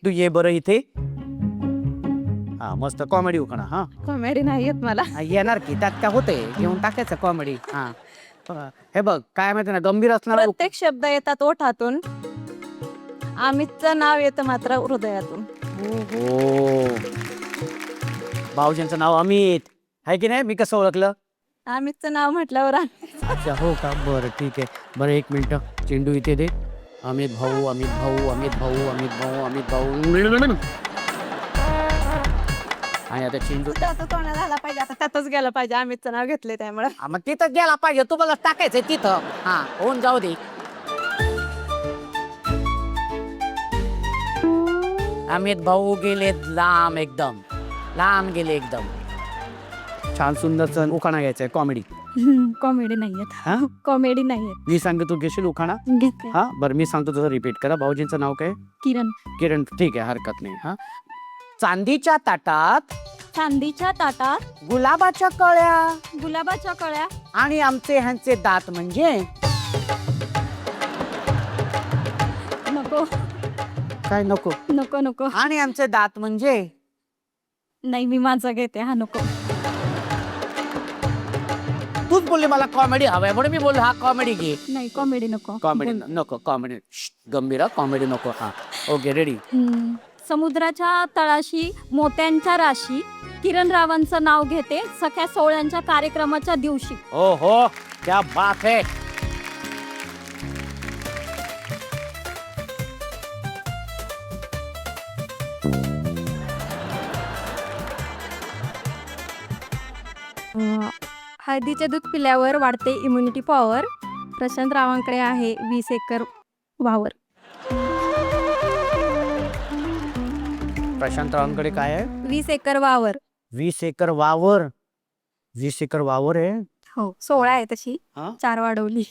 तू ये बरं इथे. हा मस्त कॉमेडी उखाणा. हा कॉमेडी नाही येत मला. येणार की त्यात काय होते घेऊन टाकायचं कॉमेडी. हा हे बघ काय माहिती ना गंभीर असणार. प्रत्येक शब्द येतात ओठातून, अमितचं नाव येतं मात्र हृदयातून. हो भाऊजींचं नाव अमित आहे की नाही. मी कसं ओळखलं. अमितचं नाव म्हटल्यावर अच्छा हो का बरं ठीक आहे. बरं एक मिनिट चेंडू इथे दे. अमित भाऊ अमित भाऊ अमित भाऊ अमित भाऊ अमित भाऊ. आणि आता चेंडू तोंड झाला पाहिजे, आता त्यातच गेला पाहिजे. अमितचं नाव घेतले त्यामुळे. मग तिथं गेला पाहिजे. तुम्हाला टाकायचंय तिथं. हा होऊन जाऊ दे. अमित भाऊ गेले लांब एकदम लांब गेले एकदम. छान सुंदर उखाणा घ्यायचंय कॉमेडी. कॉमेडी नाही हा येत. कॉमेडी नाही येत. मी सांगतो तू घेशील उखाणा. घेते. हा बरं मी सांगतो तसं रिपीट करा. भाऊजींचं नाव काय. किरण. किरण ठीक आहे हरकत नाही. हा चांदीच्या ताटात चांदीच्या ताटात गुलाबाच्या कळ्या गुलाबाच्या कळ्या आणि आमचे ह्यांचे दात म्हणजे. नको काय नको. नको नको. आणि आमचे दात म्हणजे. नाही मी माझा घेते. हा नको. तूच बोलली मला कॉमेडी हवाय म्हणून मी बोललो हा कॉमेडी घे. नाही कॉमेडी नको. कॉमेडी नको. कॉमेडी गंभीर कॉमेडी नको. हा ओके रेडी. समुद्राच्या तळाशी मोत्यांच्या राशी, किरण रावांचं नाव घेते सख्या सोहळ्यांच्या कार्यक्रमाच्या दिवशी. ओ हो क्या बात है. हळदीचे दूध पिल्यावर वाढते इम्युनिटी पॉवर. प्रशांत रावांकडे आहे 20 एकर वावर. प्रशांत रावांकडे काय आहे. 20 एकर वावर. 20 एकर वावर. 20 एकर वावर आहे. हो 16 आहे तशी. हा? 4 वाढवली.